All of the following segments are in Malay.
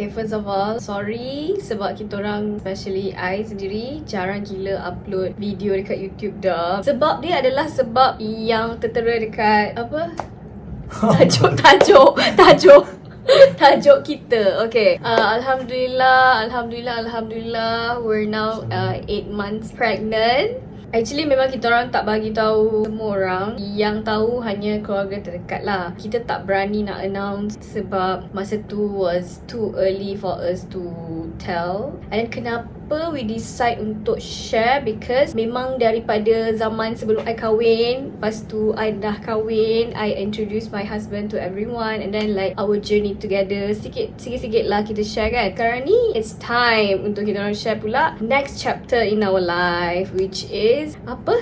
Okay, first of all, sorry sebab kita orang, especially I sendiri, jarang gila upload video dekat YouTube dah. Sebab dia adalah sebab yang tertera dekat apa? Tajuk kita. Okay. Alhamdulillah we're now 8 months pregnant. Actually memang kita orang tak bagi tahu semua orang. Yang tahu hanya keluarga terdekat lah. Kita tak berani nak announce sebab masa tu was too early for us to tell. And kenapa we decide untuk share, because memang daripada zaman sebelum I kahwin, lepas tu I dah kahwin, I introduce my husband to everyone, and then like our journey together, sikit-sikit lah kita share kan. Sekarang ni it's time untuk kita orang share pula next chapter in our life, which is apa?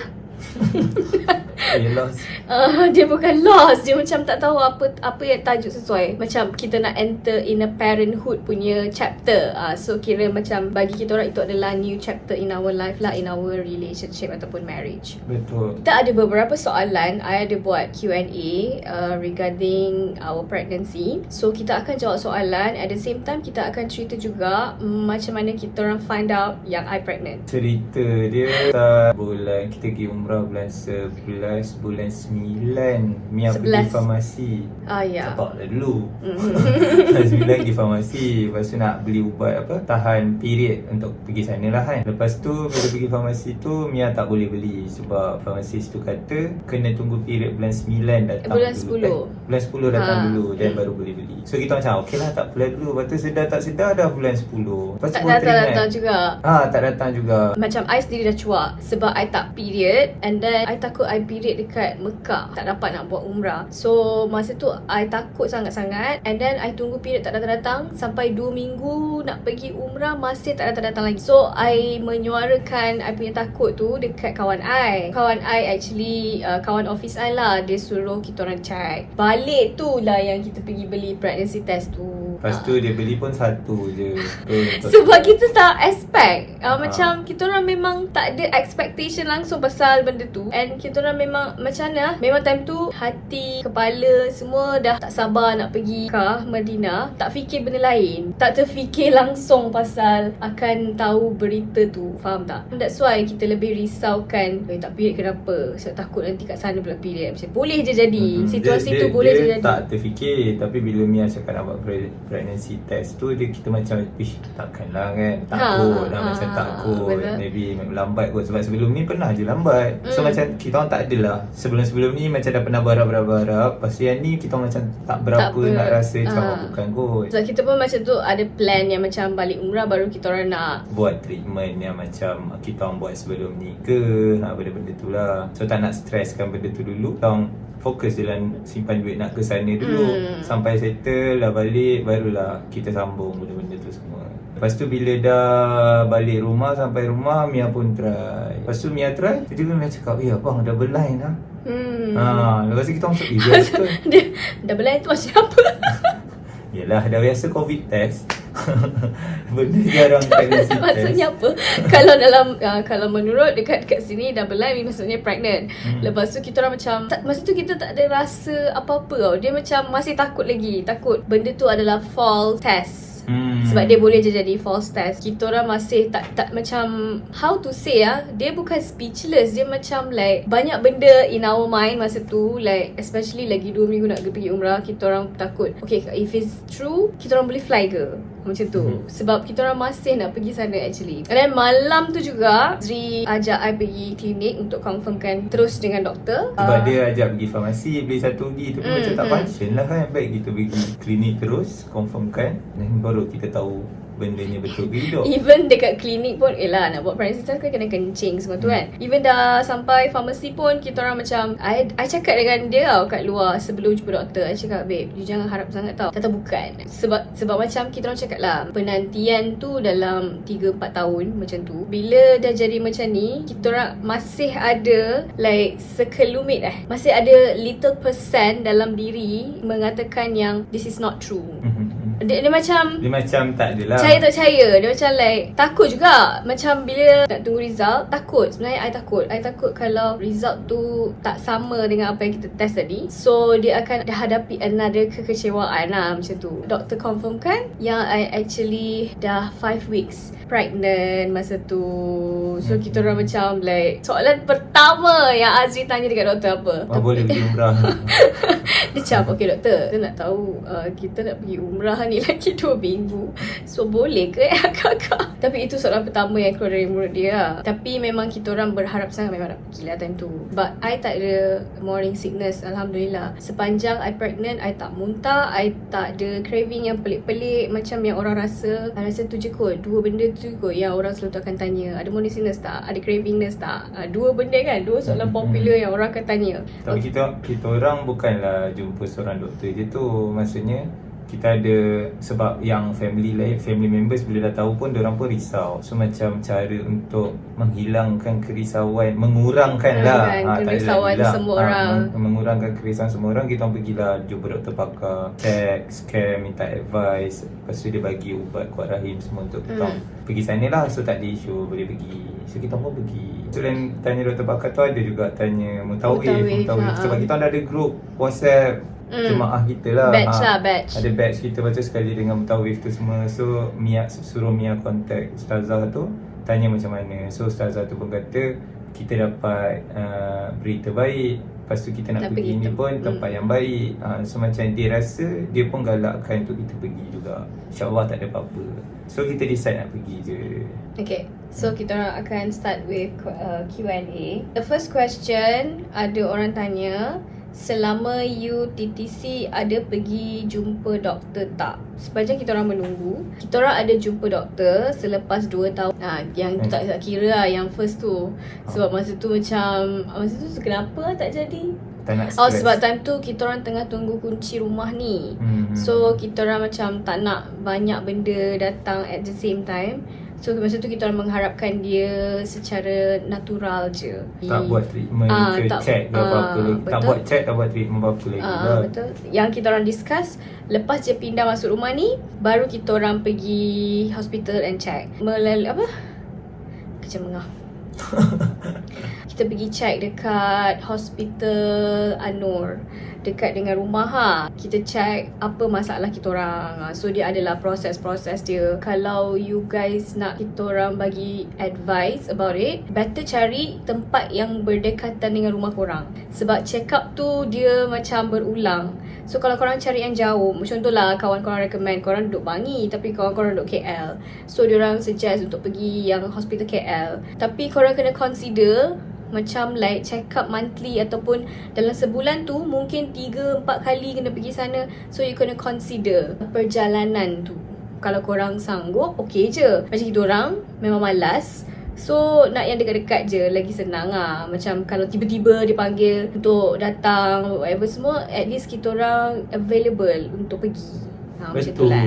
Dia bukan lost, dia macam tak tahu apa yang tajuk sesuai. Macam kita nak enter in a parenthood punya chapter. So kira macam bagi kita orang itu adalah new chapter in our life lah, in our relationship ataupun marriage. Betul. Kita ada beberapa soalan. I ada buat Q&A regarding our pregnancy. So kita akan jawab soalan, at the same time kita akan cerita juga macam mana kita orang find out yang I pregnant. Cerita dia bulan kita pergi umrah bulan 11, bulan 9 Mia 11. pergi farmasi. Ya. Capak dah dulu. Bulan 9 pergi farmasi. Lepas tu nak beli ubat apa, tahan period untuk pergi sana lah kan. Lepas tu bila pergi farmasi tu, Mia tak boleh beli sebab farmasis tu kata kena tunggu period bulan 9 datang bulan dulu. 10. Bulan 10 datang dulu dan baru boleh beli. So kita macam okey lah, tak apply dulu. Lepas tu sedar tak sedar dah bulan 10. Lepas tu Tak datang juga. tak datang juga. Macam I sendiri dah cuak sebab I tak period, and then I takut I period dekat Mekah, tak dapat nak buat umrah. So masa tu I takut sangat-sangat, and then I tunggu period tak datang-datang sampai 2 minggu nak pergi umrah masih tak datang-datang lagi. So I menyuarakan I punya takut tu dekat kawan I. Kawan I actually kawan office I lah, dia suruh kita orang check. Balik tu lah yang kita pergi beli pregnancy test tu. Lepas tu dia beli pun satu je. Sebab kita tak expect. Macam kita orang memang tak ada expectation langsung pasal benda tu. And kita orang memang macam mana, memang time tu hati, kepala semua dah tak sabar nak pergi Mekah, Madinah. Tak fikir benda lain, tak terfikir langsung pasal akan tahu berita tu. Faham tak? That's why kita lebih risaukan tak period kenapa. Sebab takut nanti kat sana pula period. Macam boleh je jadi. Situasi tu boleh je jadi. Dia tak terfikir. Tapi bila Mia cakap nak buat pregnancy test tu, kita macam takkanlah kan. Takut macam takut. Betul. Maybe lambat kot. Sebab sebelum ni pernah je lambat. So macam kita orang tak adalah. Sebelum ni macam dah pernah berharap. Lepas tu yang ni kita orang macam tak berapa nak rasa cakap bukan kot. So kita pun macam tu ada plan yang macam balik umrah baru kita orang nak buat treatment yang macam kita orang buat sebelum ni ke, benda-benda tu lah. So tak nak stresskan benda tu dulu. Kita orang fokus dalam simpan duit nak ke sana dulu. Sampai settle dah balik, barulah kita sambung benda-benda tu semua. Lepas tu bila dah balik rumah, sampai rumah Mia pun try. Lepas tu Mia try, tiba-tiba Mia cakap, abang double line lah. Lepas tu kita masuk betul. Double line tu macam apa? Yelah, dah biasa COVID test. Benda jarang pregnancy test. Maksudnya apa? Kalau menurut dekat sini double line maksudnya pregnant. Lepas tu kita orang macam masa tu kita tak ada rasa apa-apa tau. Dia macam masih takut lagi. Takut benda tu adalah false test. Sebab dia boleh je jadi false test. Kita orang masih tak macam, how to say dia bukan speechless. Dia macam like banyak benda in our mind masa tu. Like especially lagi 2 minggu nak pergi umrah, kita orang takut, okay, if it's true, kita orang boleh fly ke? Macam tu. Sebab kita orang masih nak pergi sana actually. And then malam tu juga Zri ajak I pergi klinik untuk confirmkan terus dengan doktor. Sebab dia ajak pergi farmasi, beli satu lagi. Tu pun macam tak function lah kan. Baik kita pergi klinik terus, confirmkan, dan baru kita tahu bendanya betul ke hidup. Even dekat klinik pun, nak buat pregnancy test kan kena kencing semua tu kan. Even dah sampai farmasi pun, kita orang macam I cakap dengan dia tau kat luar sebelum jumpa doktor. I cakap, babe, you jangan harap sangat tau. Kata bukan. Sebab macam kita orang cakap lah, penantian tu dalam 3-4 tahun macam tu. Bila dah jadi macam ni, kita orang masih ada like sekelumit masih ada little percent dalam diri mengatakan yang this is not true. Dia macam tak adalah I tak percaya. Dia macam like takut juga. Macam bila nak tunggu result, takut. Sebenarnya I takut. I takut kalau result tu tak sama dengan apa yang kita test tadi. So dia akan hadapi another kekecewaan lah macam tu. Doktor confirmkan yang I actually dah 5 weeks pregnant masa tu. So kita orang macam like, soalan pertama yang Azri tanya dekat doktor apa? Boleh pergi umrah. Dia cakap, okay doktor, kita nak tahu kita nak pergi umrah ni lagi 2 minggu. So boleh ke kakak? Tapi itu soalan pertama yang keluar dari mulut dia lah. Tapi memang kita orang berharap sangat memang nak pergi lah time tu. But I tak ada morning sickness, Alhamdulillah. Sepanjang I pregnant, I tak muntah, I tak ada craving yang pelik-pelik macam yang orang rasa. I rasa tu je kot, 2 benda tu kot yang orang selalu akan tanya. Ada morning sickness tak? Ada cravingness tak? 2 benda kan, 2 soalan popular yang orang akan tanya. Tapi kita orang bukanlah jumpa seorang doktor je tu. Maksudnya kita ada, sebab yang family members bila dah tahu pun diorang pun risau. So macam cara untuk menghilangkan kerisauan, mengurangkan lah kerisauan semua orang, mengurangkan kerisauan semua orang, kita orang pergilah jumpa doktor pakar, check, scan, minta advice. Lepas tu dia bagi ubat kuat rahim semua untuk kita pergi sana lah. So tak ada isu, boleh pergi. So kita pun pergi. So dan tanya doktor pakar tu ada juga tanya mutawif. Sebab kita orang dah ada group WhatsApp jemaah kita lah, batch. Ada batch kita, lepas tu sekali dengan mutawif tu semua. So suruh Mia contact Ustazah tu, tanya macam mana. So Ustazah tu pun kata kita dapat berita baik. Lepas tu kita nak pergi ni pun tempat yang baik. So macam dia rasa, dia pun galakkan untuk kita pergi juga. InsyaAllah tak ada apa-apa. So kita decide nak pergi je. Okay, so kita orang akan start with Q&A. The first question, ada orang tanya, selama you TTC ada pergi jumpa doktor tak? Sepanjang kita orang menunggu, kita orang ada jumpa doktor selepas 2 tahun. Yang tu tak kira lah, yang first tu. Sebab masa tu macam, masa tu kenapa tak jadi? Tak nak stress. Sebab time tu kita orang tengah tunggu kunci rumah ni. So kita orang macam tak nak banyak benda datang at the same time. So masa tu kita orang mengharapkan dia secara natural je. Tak buat treatment ke check ke apa-apa lagi. Tak buat check, tak buat treatment apa-apa lagi lah. Betul. Yang kita orang discuss, lepas je pindah masuk rumah ni, baru kita orang pergi hospital and check. Melalui apa? Kecemengah. Kita pergi check dekat hospital Anur, dekat dengan rumah Kita check apa masalah kita orang. So dia adalah proses-proses dia. Kalau you guys nak kita orang bagi advice about it, better cari tempat yang berdekatan dengan rumah korang. Sebab check up tu dia macam berulang. So kalau korang cari yang jauh, contohlah kawan korang recommend korang duduk Bangi tapi kawan korang duduk KL, so diorang suggest untuk pergi yang hospital KL. Tapi korang kena consider macam like check up monthly ataupun dalam sebulan tu mungkin 3-4 kali kena pergi sana. So you kena consider perjalanan tu. Kalau korang sanggup, okay je. Macam kita orang memang malas, so nak yang dekat-dekat je, lagi senang lah. Macam kalau tiba-tiba dipanggil untuk datang whatever semua, at least kita orang available untuk pergi. Macam tu lah.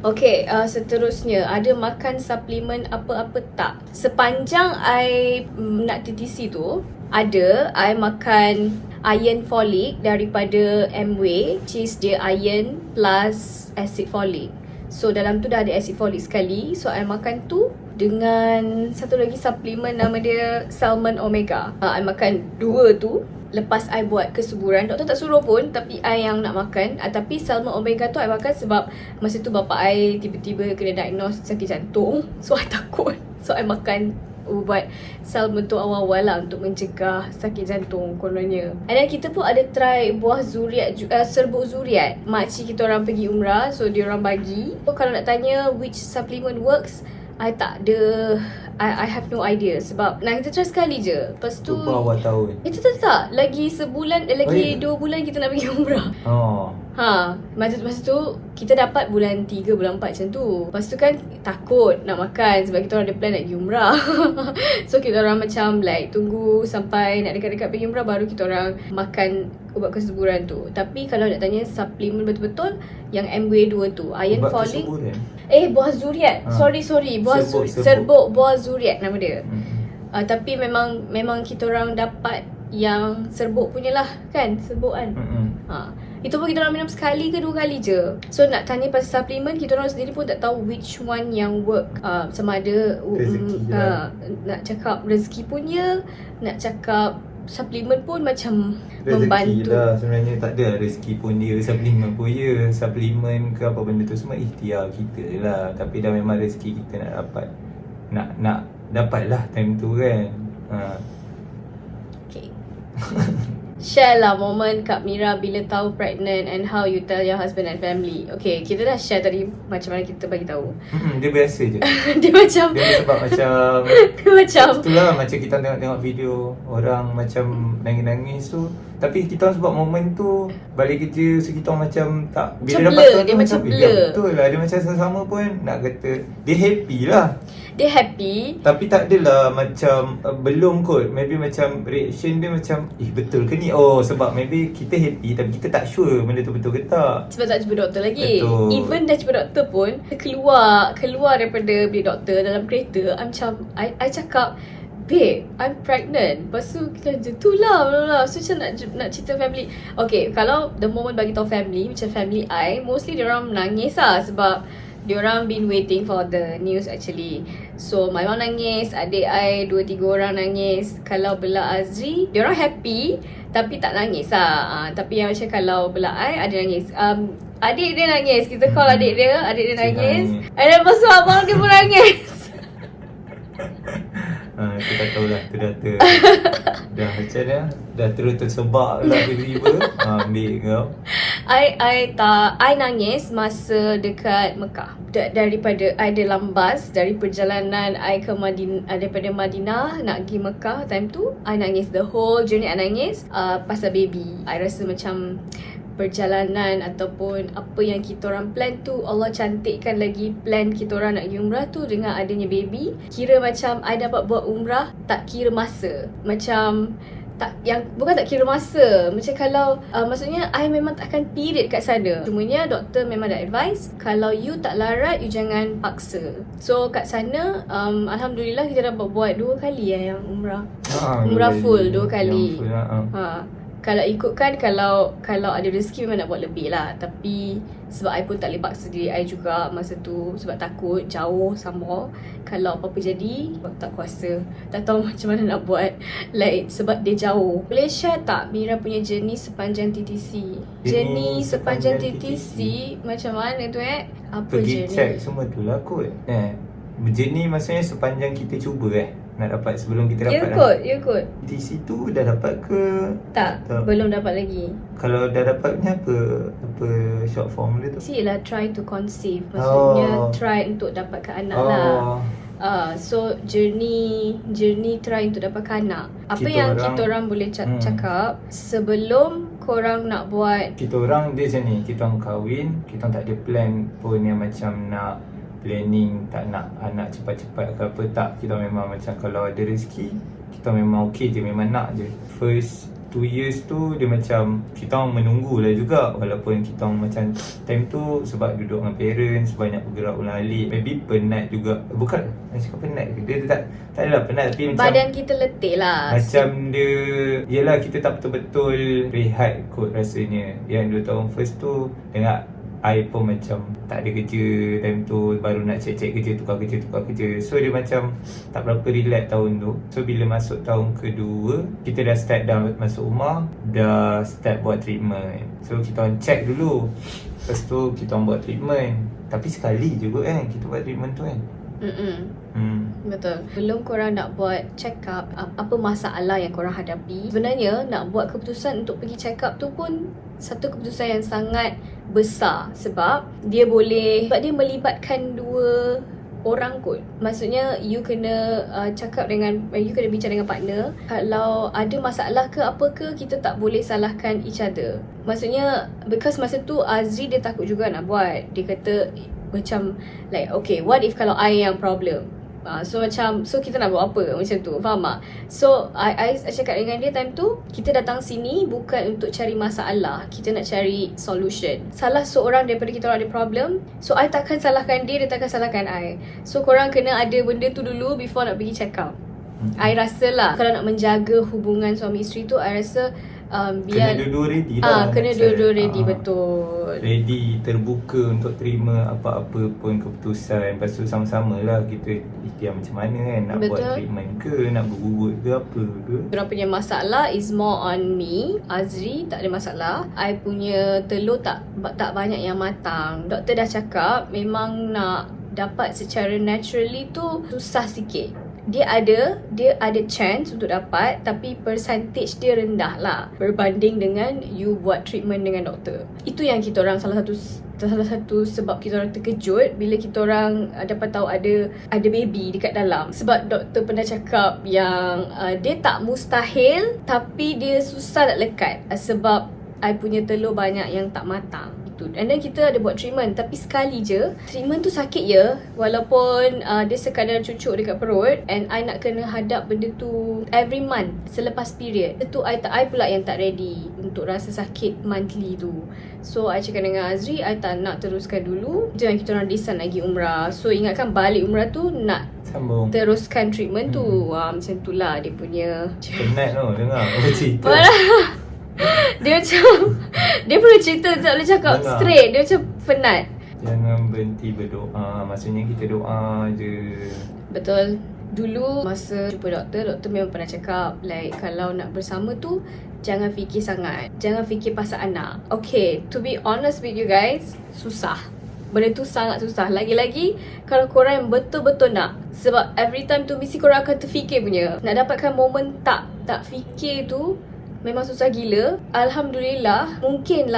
Okay, seterusnya, ada makan suplemen apa-apa tak? Sepanjang I nak TTC tu, I makan iron folic daripada Amway, which is dia iron plus acid folic. So dalam tu dah ada acid folic sekali, so I makan tu dengan satu lagi suplemen nama dia Salmon Omega. I makan 2 tu lepas I buat kesuburan. Doktor tak suruh pun, tapi I yang nak makan. Tapi Salmon Omega tu I makan sebab masa tu bapa I tiba-tiba kena diagnose sakit jantung. So I takut, so I makan ubat salmon tu awal-awal lah untuk mencegah sakit jantung kononnya. And then kita pun ada try buah zuriat, serbuk zuriat. Makcik kita orang pergi umrah, so dia orang bagi. So kalau nak tanya which supplement works, I tak ada, I have no idea. Sebab nak kita try sekali je. Lepas tu awal tahun. Itu tak lagi sebulan, lagi 2 bulan kita nak pergi umrah. Masa tu kita dapat bulan 3, bulan 4 macam tu. Lepas tu kan takut nak makan sebab kita orang ada plan nak pergi umrah. So kita orang macam like tunggu sampai nak dekat-dekat pergi umrah baru kita orang makan ubat kesuburan tu. Tapi kalau nak tanya suplemen betul-betul, yang Amway 2 tu, iron folic. Buah zuriat. Sorry, serbuk buah zuriat nama dia. Tapi memang kita orang dapat yang serbuk punya lah kan, serbuk kan. Itu pun kita orang minum sekali ke 2 kali je. So nak tanya pasal suplemen, kita orang sendiri pun tak tahu which one yang work. Sama ada Rezeki lah. nak cakap rezeki punya, nak cakap suplemen pun macam Rezeki membantu. lah sebenarnya, tak ada rezeki pun dia, suplemen pun ya. Suplemen ke apa benda tu semua ikhtiar kita je lah. Tapi dah memang rezeki kita nak dapat, nak dapat lah time tu kan. Okay. Share lah moment Kak Mira bila tahu pregnant and how you tell your husband and family. Okay, kita dah share tadi macam mana kita bagi tahu. Dia biasa je. Dia macam Dia sebab macam dia macam itulah, macam kita tengok video orang macam nangis-nangis tu. Tapi kita orang sebab momen tu balik kerja, so kita orang macam tak, bila Macam dapat blur, tahu dia tu macam "Ya, blur." betul lah, dia macam sama-sama pun nak kata dia happy lah. dia happy. Tapi tak adalah macam belum kot. Maybe macam reaction dia macam betul ke ni? Oh, sebab maybe kita happy tapi kita tak sure benda tu betul ke tak. Sebab tak jumpa doktor lagi. Betul. Even dah jumpa doktor pun, keluar daripada bilik doktor dalam kereta, I macam I cakap, babe, I'm pregnant. Lepas tu kita macam tu lah. So macam nak cerita family. Okay, kalau the moment bagi tahu family, macam family I, mostly diorang menangis lah. Sebab diorang been waiting for the news actually. So my mom nangis, adik I 2-3 orang nangis. Kalau belah Azri, diorang happy tapi tak nangis lah. Tapi yang macam kalau belah I, ada nangis. Adik dia nangis. Kita call adik dia nangis. And then lepas tu abang dia pun nangis. Kita tak tahulah tu dah macam ni dah terus tersebak lah tiba-tiba. Ambil kau. I nangis masa dekat Mekah. Daripada I dalam bas dari perjalanan I ke daripada Madinah nak pergi Mekah, time tu I nangis the whole journey. I nangis pasal baby. I rasa macam perjalanan ataupun apa yang kita orang plan tu, Allah cantikkan lagi plan kita orang nak pergi umrah tu dengan adanya baby. Kira macam I dapat buat umrah tak kira masa. Macam bukan tak kira masa. Macam kalau maksudnya I memang takkan period kat sana. Cumanya doktor memang dah advise, kalau you tak larat, you jangan paksa. So kat sana Alhamdulillah kita dapat buat 2 kali yang umrah. Umrah full 2 kali. Kalau ikutkan, kalau ada rezeki memang nak buat lebih lah. Tapi sebab I pun tak boleh paksa diri I juga masa tu. Sebab takut jauh sama. Kalau apa-apa jadi, tak kuasa. Tak tahu macam mana nak buat. Like sebab dia jauh. Boleh share tak Mira punya journey sepanjang TTC? Journey sepanjang TTC macam mana tu Apa pergi journey? check semua tu lah kot. Journey maksudnya sepanjang kita cuba nak dapat, sebelum kita dapat Ya kot. di situ dah dapat ke? Tak, Tak. belum dapat lagi. Kalau dah dapat ni apa short form dia tu? Ialah try to conceive. Maksudnya Oh. try untuk dapatkan anak lah. So journey try untuk dapatkan anak. Apa Kita yang orang- kita orang boleh cakap sebelum korang nak buat, Kita orang dia macam ni, kita orang kahwin, kita orang tak ada plan pun yang macam nak planning tak nak anak cepat-cepat ke apa, tak. Kita memang macam kalau ada rezeki, kita memang okey je, memang nak je. First 2 years tu dia macam kita orang menunggulah juga, walaupun kita orang macam time tu sebab duduk dengan parents, banyak bergerak ulang-alik, maybe penat juga. Bukan nak cakap penat ke, dia tak adalah penat, tapi macam badan kita letih lah. macam dia, yelah kita tak betul-betul rehat kot rasanya. Yang 2 tahun first tu dengan I pun macam tak ada kerja time tu, baru nak cek-cek kerja, tukar kerja. So dia macam tak berapa relax tahun tu. So bila masuk tahun kedua, kita dah start dah masuk rumah, dah start buat treatment. So kita orang check dulu, lepas tu kita orang buat treatment. Tapi sekali je kot kita buat treatment tu Betul. Belum korang nak buat check up, apa masalah yang korang hadapi, sebenarnya nak buat keputusan untuk pergi check up tu pun satu keputusan yang sangat besar. Sebab dia melibatkan 2 orang kot. Maksudnya you kena cakap dengan, you kena bincang dengan partner. Kalau ada masalah ke apa ke, kita tak boleh salahkan each other. Maksudnya because masa tu Azri dia takut juga nak buat. Dia kata macam like, okay, what if kalau I yang problem? So kita nak buat apa macam tu, faham tak? So I cakap dengan dia time tu, kita datang sini bukan untuk cari masalah, kita nak cari solution. Salah seorang daripada kita orang ada problem, so I takkan salahkan dia takkan salahkan I. So korang kena ada benda tu dulu before nak pergi check up. I rasa lah, kalau nak menjaga hubungan suami isteri tu, I rasa biar kena dua-dua ready lah. kena dua-dua ready, betul. Ready, terbuka untuk terima apa-apa pun keputusan. Lepas tu sama-sama lah kita ikhtiar macam mana kan, nak Betul. buat treatment ke, nak berbubut ke apa ke. Diorang punya masalah is more on me, Azri. Tak ada masalah. I punya telur tak banyak yang matang. Doktor dah cakap memang nak dapat secara naturally tu susah sikit. Dia ada chance untuk dapat, tapi percentage dia rendah lah berbanding dengan you buat treatment dengan doktor. Itu yang kita orang salah satu sebab kita orang terkejut bila kita orang dapat tahu ada baby dekat dalam. Sebab doktor pernah cakap yang dia tak mustahil, tapi dia susah nak lekat sebab I punya telur banyak yang tak matang. And then kita ada buat treatment, tapi sekali je. Treatment tu sakit je, walaupun dia sekadar cucuk dekat perut, and I nak kena hadap benda tu every month selepas period. Itu I pula yang tak ready untuk rasa sakit monthly tu. So I cakap dengan Azri, I tak nak teruskan dulu. Itu yang kita orang decide lagi umrah. So ingatkan balik umrah tu nak Sambung. teruskan treatment tu. Macam tu lah dia punya. Penat tau dengar apa cerita. Dia macam dia pernah cerita, tak boleh cakap Dengar. straight. Dia macam penat. Jangan berhenti berdoa. Maksudnya kita doa je. Betul. Dulu masa jumpa doktor memang pernah cakap like kalau nak bersama tu jangan fikir sangat. Jangan fikir pasal anak. Okay, to be honest with you guys, susah. Benda tu sangat susah. Lagi-lagi kalau korang yang betul-betul nak. Sebab every time tu mesti korang akan terfikir punya. Nak dapatkan momen tak fikir tu memang susah gila. Alhamdulillah, mungkin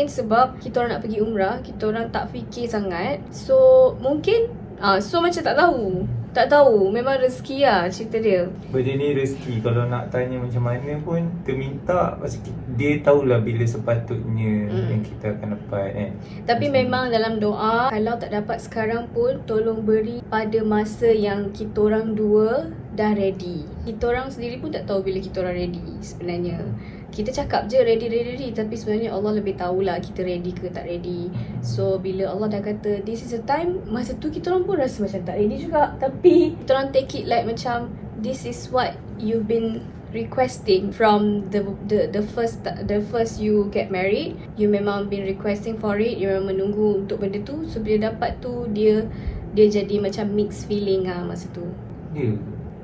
sebab kita orang nak pergi umrah, kita orang tak fikir sangat. So mungkin so macam tak tahu memang rezeki lah cerita dia. Benda ni rezeki. Kalau nak tanya macam mana pun terminta, pasal dia tahulah bila sepatutnya yang kita akan dapat kan. Tapi memang dalam doa, kalau tak dapat sekarang pun tolong beri pada masa yang kita orang dua dah ready. Kita orang sendiri pun tak tahu bila kita orang ready sebenarnya. Kita cakap je ready, tapi sebenarnya Allah lebih tahulah kita ready ke tak ready. So bila Allah dah kata this is the time, masa tu kita orang pun rasa macam tak ready juga. Tapi kita orang take it like macam this is what you've been requesting from the first you get married. You memang been requesting for it. You memang menunggu untuk benda tu. So bila dapat tu dia jadi macam mixed feeling lah masa tu. Ya.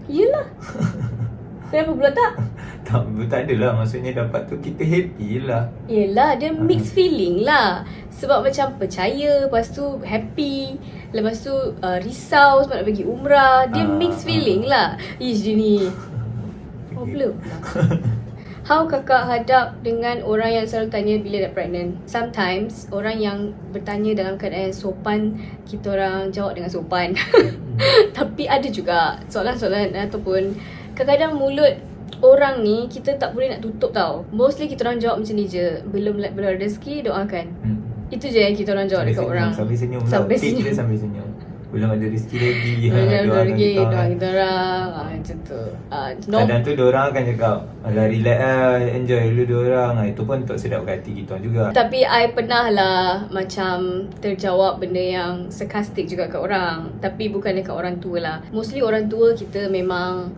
Yelah. Kenapa pula tak? Tak adalah, maksudnya dapat tu kita happy lah. Yelah, dia mixed feeling lah. Sebab macam percaya, lepas tu happy, lepas tu risau sebab nak pergi umrah. Dia mixed feeling lah. Ish, dia ni problem. How kakak hadap dengan orang yang selalu tanya bila dah pregnant? Sometimes orang yang bertanya dalam keadaan sopan, kita orang jawab dengan sopan. Tapi ada juga soalan-soalan ataupun kadang-kadang mulut orang ni kita tak boleh nak tutup tau. Mostly kita orang jawab macam ni je. Belum ada rezeki, doakan. Itu je yang kita orang jawab dekat orang. Sampai senyum lah. Sampai Page senyum. dia sampai senyum. Belum ada rezeki lagi. Belum ada rezeki, kita. doa kita orang. Macam tu. Kadang tu diorang akan cakap, alah relax lah, enjoy dulu diorang. Itu pun untuk sedapkan hati kita juga. Tapi I pernah lah macam terjawab benda yang sarkastik juga kat orang. Tapi bukan dekat orang tua lah. Mostly orang tua kita memang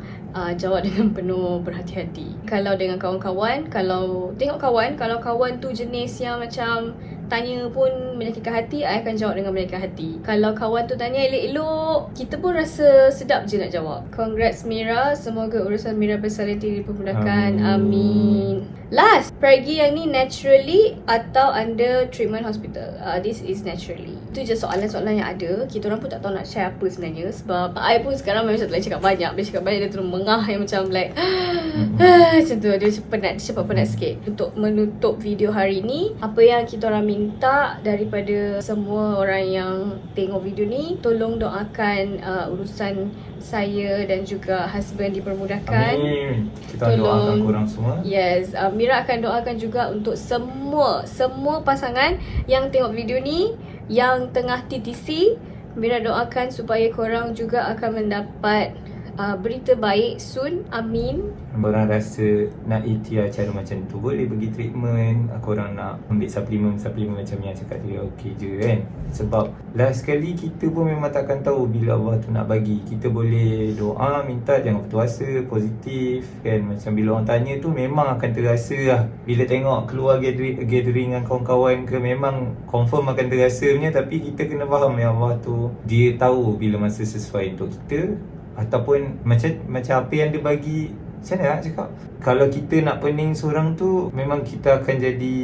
jawab dengan penuh berhati-hati. Kalau dengan kawan-kawan, kalau tengok kawan, kalau kawan tu jenis yang macam tanya pun menyakitkan hati, I akan jawab dengan menyakitkan hati. Kalau kawan tu tanya elok-elok, kita pun rasa sedap je nak jawab. Congrats Mira, semoga urusan Mira Personality dipermudahkan. Amin. Last, pergi yang ni naturally atau under treatment hospital? This is naturally. Itu je soalan-soalan yang ada. Kita orang pun tak tahu nak share apa sebenarnya. Sebab I pun sekarang memang tak boleh cakap banyak. Bila cakap banyak dia terus mengah yang macam like macam tu. Dia cepat penat sikit. Untuk menutup video hari ni, apa yang kita orang minta daripada semua orang yang tengok video ni, tolong doakan urusan saya dan juga husband dipermudahkan. Amin. Kita doakan korang semua. Yes, Mira akan doakan juga untuk semua pasangan yang tengok video ni, yang tengah TTC. Mira doakan supaya korang juga akan mendapat berita baik soon, amin. Korang rasa nak ikhtiar cara macam tu, boleh pergi treatment. Korang nak ambil suplemen macam yang cakap tadi, okey je kan. Sebab last sekali kita pun memang takkan tahu bila Allah tu nak bagi. Kita boleh doa, minta jangan putus asa, positif kan. Macam bila orang tanya tu memang akan terasa lah. Bila tengok keluar gathering dengan kawan-kawan ke, memang confirm akan terasa punya. Tapi kita kena faham ya, Allah tu Dia tahu bila masa sesuai untuk kita. Ataupun macam apa yang dia bagi, macam mana nak cakap, kalau kita nak pening seorang tu, memang kita akan jadi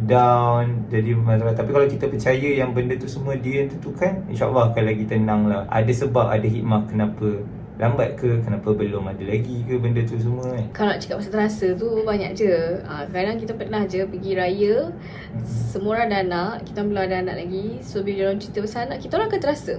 down, jadi masalah. Tapi kalau kita percaya yang benda tu semua dia yang tentukan, InsyaAllah akan lagi tenang lah. Ada sebab, ada hikmah kenapa lambat ke, kenapa belum ada lagi ke benda tu semua kan. Kalau nak cakap pasal terasa tu banyak je. Kadang kita pernah je pergi raya, semua orang dah anak, kita belum ada anak lagi. So bila diorang cerita pasal anak, kita orang akan terasa.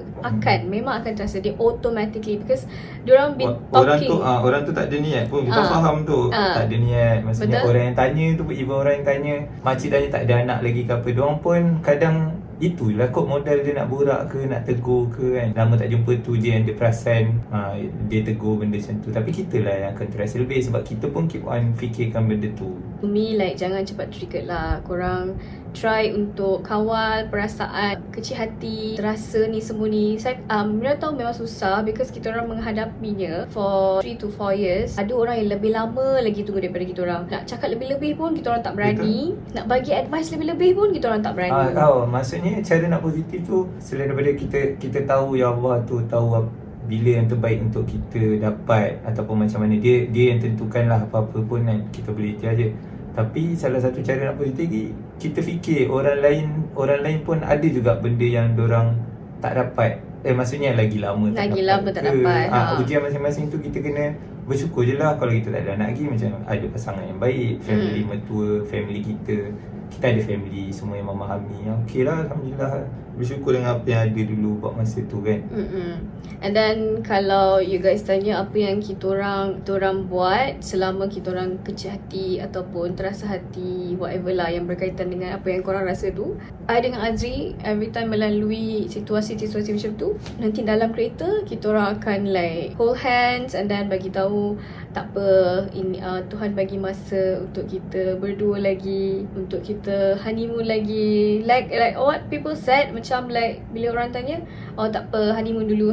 Memang akan terasa. Dia automatically, because diorang been talking. Orang tu tak ada niat pun. Kita faham tu. Tak ada niat. Maksudnya betul? Orang yang tanya tu, even orang yang tanya, makcik tanya tak ada anak lagi ke apa, diorang pun kadang itulah kot modal dia nak borak ke, nak tegur ke kan. Lama tak jumpa tu je yang dia perasan, dia tegur benda macam tu. Tapi kita lah yang akan terasa lebih, sebab kita pun keep on fikirkan benda tu. To me, like, jangan cepat triggered lah. Korang try untuk kawal perasaan, kecil hati, terasa ni semua ni. Saya Mira tahu memang susah, because kita orang menghadapinya for 3 to 4 years. Ada orang yang lebih lama lagi tunggu daripada kita orang. Nak cakap lebih-lebih pun kita orang tak berani. Betul. Nak bagi advice lebih-lebih pun kita orang tak berani. Maksudnya cara nak positif tu, selain daripada kita tahu ya Allah tu tahu bila yang terbaik untuk kita dapat, ataupun macam mana dia yang tentukan lah. Apa-apa pun kan kita boleh ikhtiar je. Tapi salah satu cara nak positif ni, kita fikir orang lain pun ada juga benda yang dorang tak dapat. Maksudnya lagi lama tak dapat. Ujian masing-masing tu kita kena bersyukur je lah. Kalau kita tak ada anak lagi, macam ada pasangan yang baik, family mertua, family kita ada family semua yang memahami. Okey lah, Alhamdulillah. Bersyukur dengan apa yang ada dulu buat masa tu kan. And then kalau you guys tanya apa yang kita orang buat selama kita orang kecil hati ataupun terasa hati, whatever lah yang berkaitan dengan apa yang korang rasa tu, I dengan Azri every time melalui situasi-situasi macam tu, nanti dalam kereta kita orang akan like hold hands and then bagi tahu tak apa, ini Tuhan bagi masa untuk kita berdua lagi, untuk kita honeymoon lagi. Like what people said, macam like bila orang tanya, oh tak apa, honeymoon dulu.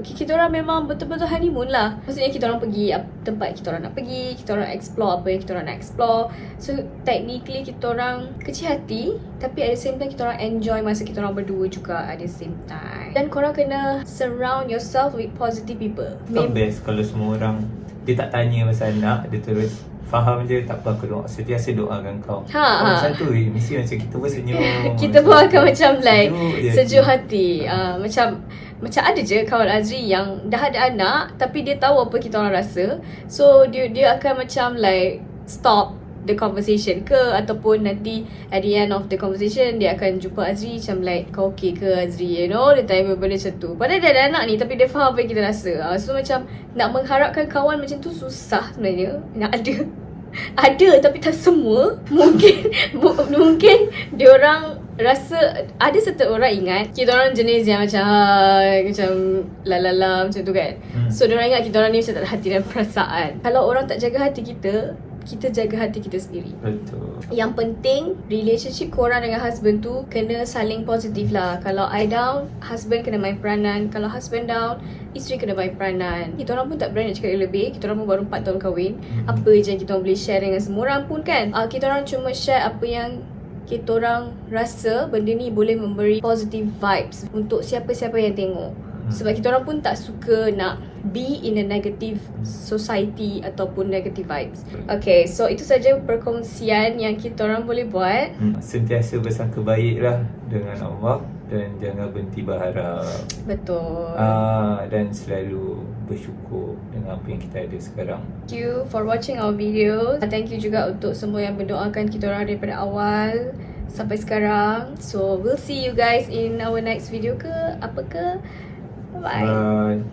Kita orang memang betul-betul honeymoon lah. Maksudnya kita orang pergi tempat kita orang nak pergi, kita orang explore apa yang kita orang nak explore. So technically kita orang kecil hati, tapi at the same time kita orang enjoy masa kita orang berdua juga at the same time. Dan korang kena surround yourself with positive people. Best kalau semua orang dia tak tanya pasal anak, dia terus faham je, tak apa, aku sentiasa doakan kau. Macam tu mesti macam kita pun senyum. Kita pun akan macam like sejuk hati. Macam ada je kawan Azri yang dah ada anak tapi dia tahu apa kita orang rasa. So dia akan macam like stop the conversation ke, ataupun nanti at the end of the conversation dia akan jumpa Azri macam like, kau okay ke Azri, you know, dia tanya benda macam tu. Padahal dia ada anak ni tapi dia faham apa yang kita rasa. So macam nak mengharapkan kawan macam tu susah sebenarnya. Nak ada tapi tak semua. Mungkin dia orang rasa, ada setiap orang ingat kita orang jenis yang macam lalala macam tu kan. So dia orang ingat kita orang ni macam tak ada hati dan perasaan. Kalau orang tak jaga hati kita jaga hati kita sendiri. Betul. Yang penting relationship korang dengan husband tu kena saling positif lah. Kalau I down, husband kena main peranan. Kalau husband down, isteri kena main peranan. Kita orang pun tak berani nak cakap lebih. Kita orang pun baru 4 tahun kahwin. Apa je yang kita orang boleh share dengan semua orang pun kan. Kita orang cuma share apa yang kita orang rasa benda ni boleh memberi positive vibes untuk siapa-siapa yang tengok. Sebab kita orang pun tak suka nak be in a negative society ataupun negative vibes. Okay, so itu saja perkongsian yang kita orang boleh buat. Sentiasa bersangka baiklah dengan Allah dan jangan berhenti berharap. Betul. Dan selalu bersyukur dengan apa yang kita ada sekarang. Thank you for watching our video. Thank you juga untuk semua yang mendoakan kita orang daripada awal sampai sekarang. So we'll see you guys in our next video ke apa ke. Bye.